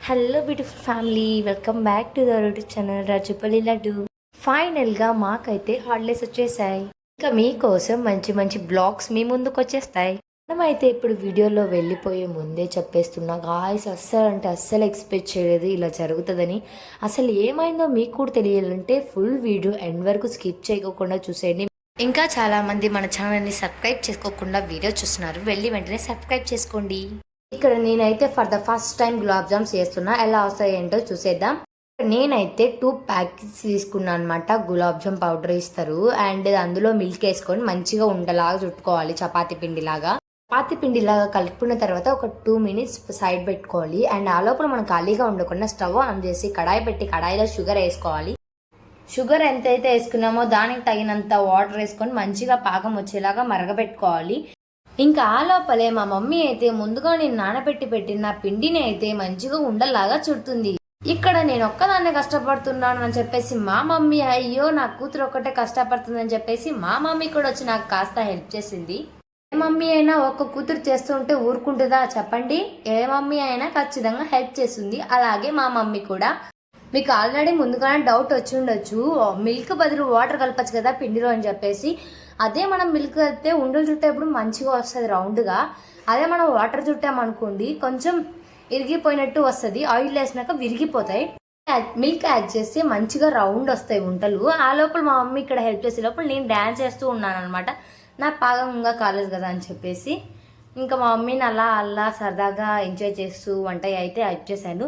Hello beautiful family, welcome back to the YouTube channel Rajupalli laddu. ఫైనల్గా మాకైతే holidays వచ్చేసాయి. ఇంకా మీకోసం మంచి మంచి బ్లాగ్స్ మీ ముందుకు వచ్చేస్తాయి. మనమైతే ఇప్పుడు వీడియోలో వెళ్ళిపోయే ముందే చెప్పేస్తున్నా గాయ్స్, అస్సలు ఎక్స్పెక్ట్ చేయలేదు ఇలా జరుగుతుందని. అసలు ఏమైందో మీకు కూడా తెలియాలంటే ఫుల్ వీడియో ఎండ్ వరకు స్కిప్ చేయకుండా చూసేయండి. ఇంకా చాలామంది మన ఛానల్ని సబ్స్క్రైబ్ చేసుకోకుండా వీడియో చూస్తున్నారు, వెళ్ళి వెంటనే సబ్స్క్రైబ్ చేసుకోండి. ఇక్కడ నేనైతే for the first time gulab jams చేస్తున్నా, ఎలా వస్తాయి ఏంటో చూసేద్దాం. నేనైతే 2 ప్యాకెట్స్ తీసుకున్నాను అనమాట. గులాబ్ జామ్ పౌడర్ ఇస్తారు అండ్ అందులో మిల్క్ వేసుకొని మంచిగా ఉండలాగా చుట్టుకోవాలి, చపాతి పిండిలాగా. చపాతి పిండిలాగా కలుపుకున్న తర్వాత ఒక 2 మినిట్స్ సైడ్ పెట్టుకోవాలి. అండ్ ఆ లోపల మనం ఖాళీగా ఉండకుండా స్టవ్ ఆన్ చేసి కడాయి పెట్టి కడాయిలో షుగర్ వేసుకోవాలి. షుగర్ ఎంతైతే వేసుకున్నామో దానికి తగినంత వాటర్ వేసుకొని మంచిగా పాకం వచ్చేలాగా మరగబెట్టుకోవాలి. ఇంకా ఆ లోపలే మా మమ్మీ అయితే ముందుగా నేను నానబెట్టి పెట్టిన పిండిని అయితే మంచిగా ఉండలాగా చుడుతుంది. ఇక్కడ నేను ఒక్కదాన్నే కష్టపడుతున్నాను అని చెప్పేసి మా మమ్మీ, అయ్యో నా కూతురు ఒక్కటే కష్టపడుతుంది అని చెప్పేసి మా మమ్మీ కూడా వచ్చి నాకు కాస్త హెల్ప్ చేసింది. ఏ మమ్మీ అయినా ఒక్క కూతురు చేస్తుంటే ఊరుకుంటుందా చెప్పండి? ఏ మమ్మీ అయినా ఖచ్చితంగా హెల్ప్ చేస్తుంది. అలాగే మా మమ్మీ కూడా. మీకు ఆల్రెడీ ముందుగానే డౌట్ వచ్చి ఉండొచ్చు, మిల్క్ బదులు వాటర్ కలపచ్చు కదా పిండిలో అని చెప్పేసి. అదే మనం మిల్క్ కలిపితే ఉండలు చుట్టేప్పుడు మంచిగా వస్తుంది రౌండ్గా. అదే మనం వాటర్ చుట్టామనుకోండి కొంచెం ఇరిగిపోయినట్టు వస్తుంది, ఆయిల్ వేసినాక విరిగిపోతాయి. మిల్క్ యాడ్ చేస్తే మంచిగా రౌండ్ వస్తాయి ఉంటలు. ఆ లోపల మా మమ్మీ ఇక్కడ హెల్ప్ చేసే లోపల నేను డ్యాన్స్ చేస్తూ ఉన్నాను అనమాట. నా పాగంగా కాలేదు కదా అని చెప్పేసి ఇంకా మా మమ్మీని అలా సరదాగా ఎంజాయ్ చేస్తూ వంట అయితే చేశాను.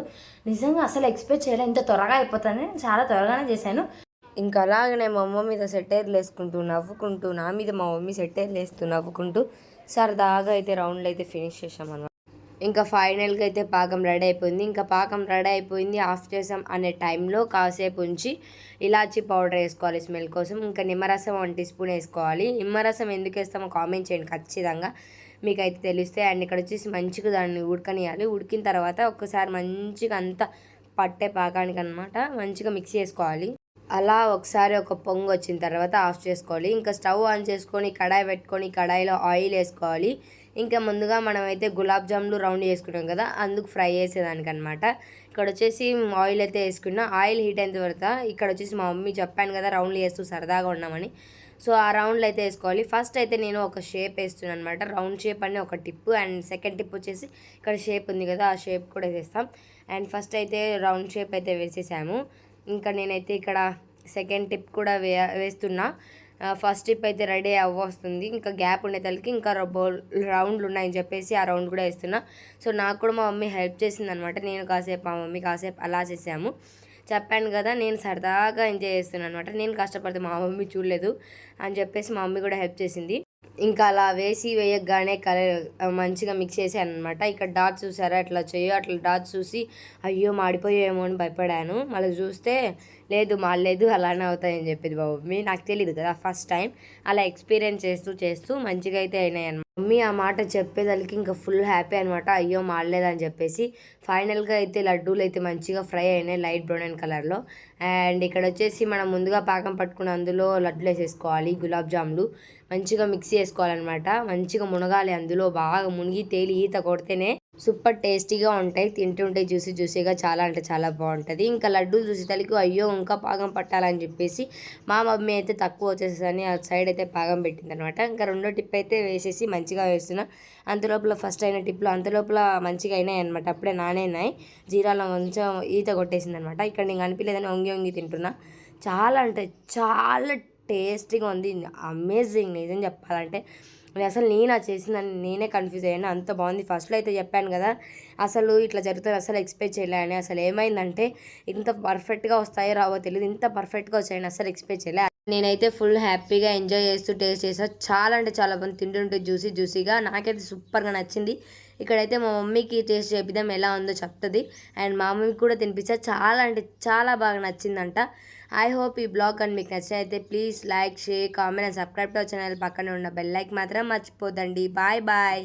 నిజంగా అసలు ఎక్స్పెక్ట్ చేయలేదు ఇంత త్వరగా అయిపోతుంది, చాలా త్వరగానే చేశాను. ఇంకా అలాగనే మా అమ్మ మీద సెట్టైర్లు వేసుకుంటూ నవ్వుకుంటూ, నా మీద మా మమ్మీ సెట్టైర్లు వేస్తూ నవ్వుకుంటూ సరదాగా అయితే రౌండ్లు అయితే ఫినిష్ చేసామన్నమాట. ఇంకా ఫైనల్గా అయితే పాకం రెడీ అయిపోయింది. ఇంకా పాకం రెడీ అయిపోయింది, ఆఫ్ చేసాం అనే టైంలో కాసేపు ఉంచి ఇలాచీ పౌడర్ వేసుకోవాలి స్మెల్ కోసం. ఇంకా నిమ్మరసం 1 టీ స్పూన్ వేసుకోవాలి. నిమ్మరసం ఎందుకు వేస్తామో కామెంట్ చేయండి ఖచ్చితంగా, మీకైతే తెలిస్తే. అండ్ ఇక్కడ వచ్చేసి మంచిగా దాన్ని ఉడకనియాలి. ఉడికిన తర్వాత ఒక్కసారి మంచిగా అంతా పట్టే పాకానికి అనమాట మంచిగా మిక్స్ చేసుకోవాలి. అలా ఒకసారి ఒక పొంగు వచ్చిన తర్వాత ఆఫ్ చేసుకోవాలి. ఇంకా స్టవ్ ఆన్ చేసుకొని కడాయి పెట్టుకొని కడాయిలో ఆయిల్ వేసుకోవాలి. ఇంకా ముందుగా మనమైతే గులాబ్ జాములు రౌండ్ చేసుకున్నాం కదా, అందుకు ఫ్రై చేసేదానికి అనమాట. ఇక్కడ వచ్చేసి ఆయిల్ అయితే వేసుకున్నా. ఆయిల్ హీట్ అయిన తర్వాత ఇక్కడ వచ్చేసి మా మమ్మీ చెప్పాను కదా రౌండ్లు వేస్తూ సరదాగా ఉన్నామని, సో ఆ రౌండ్లు అయితే వేసుకోవాలి. ఫస్ట్ అయితే నేను ఒక షేప్ వేస్తున్నాను అనమాట, రౌండ్ షేప్ అని ఒక టిప్. అండ్ సెకండ్ టిప్ వచ్చేసి ఇక్కడ షేప్ ఉంది కదా, ఆ షేప్ కూడా వేసేస్తాం. అండ్ ఫస్ట్ అయితే రౌండ్ షేప్ అయితే వేసేసాము. ఇంకా నేనైతే ఇక్కడ సెకండ్ టిప్ కూడా వేస్తున్నా. ఫస్ట్ టిప్ అయితే రెడీ అవ్వస్తుంది. ఇంకా గ్యాప్ ఉండే తలకి ఇంకా రౌండ్లు ఉన్నాయని చెప్పేసి ఆ రౌండ్ కూడా వేస్తున్నా. సో నాకు కూడా మా మమ్మీ హెల్ప్ చేసింది అనమాట. నేను కాసేపు మా మమ్మీ కాసేపు అలా చేసాము. చెప్పాను కదా నేను సరదాగా ఎంజాయ్ చేస్తున్నాను అనమాట. నేను కష్టపడితే మా మమ్మీ చూడలేదు అని చెప్పేసి మా మమ్మీ కూడా హెల్ప్ చేసింది. ఇంకా అలా వేయగానే కలర్ మంచిగా మిక్స్ చేశాను అనమాట. ఇక్కడ డాట్స్ చూసారా ఎట్లా చేయో, అట్లా డాట్స్ చూసి అయ్యో మాడిపోయేమో అని భయపడాను. మళ్ళీ చూస్తే లేదు మాడలేదు, అలానే అవుతాయని చెప్పేది మా మమ్మీ. నాకు తెలియదు కదా ఫస్ట్ టైం, అలా ఎక్స్పీరియన్స్ చేస్తూ మంచిగా అయితే అయినాయి అనమాట. మమ్మీ ఆ మాట చెప్పేదానికి ఇంకా ఫుల్ హ్యాపీ అనమాట, అయ్యో మాడలేదని చెప్పేసి. ఫైనల్గా అయితే లడ్డూలు అయితే మంచిగా ఫ్రై అయినాయి లైట్ బ్రౌన్ కలర్లో. అండ్ ఇక్కడ వచ్చేసి మనం ముందుగా పాకం పట్టుకుని అందులో లడ్డూలు వేసేసుకోవాలి. గులాబ్ జాములు మంచిగా మిక్స్ చేసుకోవాలన్నమాట. మంచిగా మునగాలి, అందులో బాగా మునిగి తేలి ఈత కొడితేనే సూపర్ టేస్టీగా ఉంటాయి. తింటుంటే జ్యూసీగా చాలా అంటే చాలా బాగుంటుంది. ఇంకా లడ్డూలు చూసి తలకి అయ్యో ఇంకా పాకం పట్టాలని చెప్పేసి మా మమ్మీ అయితే తక్కువ వచ్చేసేదని ఆ సైడ్ అయితే పాకం పెట్టింది అనమాట. ఇంకా రెండో టిప్ అయితే వేసేసి మంచిగా వేస్తున్నా. అంతలోపల ఫస్ట్ అయిన టిప్లో అంతలోపల మంచిగా అయినాయి అనమాట. అప్పుడే నానేనాయి, జీరాలో కొంచెం ఈత కొట్టేసింది అనమాట. ఇక్కడ నేను అనిపించలేదని వంగి తింటున్నా. చాలా అంటే చాలా టేస్టీగా ఉంది, అమేజింగ్. నిజం చెప్పాలంటే అసలు నేను చేసిందని నేనే కన్ఫ్యూజ్ అయ్యాను, అంత బాగుంది. ఫస్ట్లో అయితే చెప్పాను కదా అసలు ఇట్లా జరుగుతుంది అసలు ఎక్స్పెక్ట్ చేయలేని. అసలు ఏమైందంటే ఇంత పర్ఫెక్ట్గా వస్తాయో రావో తెలియదు, ఇంత పర్ఫెక్ట్గా వచ్చాయని అసలు ఎక్స్పెక్ట్ చేయలే. నేనైతే ఫుల్ హ్యాపీగా ఎంజాయ్ చేస్తూ టేస్ట్ చేసాను. చాలా అంటే చాలా బాగుంది, తింటుంటే జ్యూసీగా నాకైతే సూపర్గా నచ్చింది. ఇక్కడైతే మా మమ్మీకి టేస్ట్ చేపిద్దాం ఎలా ఉందో చెప్తుంది. అండ్ మా మమ్మీకి కూడా తినిపించా, చాలా అంటే చాలా బాగా నచ్చిందంట. ఐ హోప్ ఈ బ్లాగ్ కానీ మీకు నచ్చినైతే please like, share, comment and subscribe to our channel. పక్కనే ఉన్న బెల్ లైక్ మాత్రం మర్చిపోదండి. బాయ్.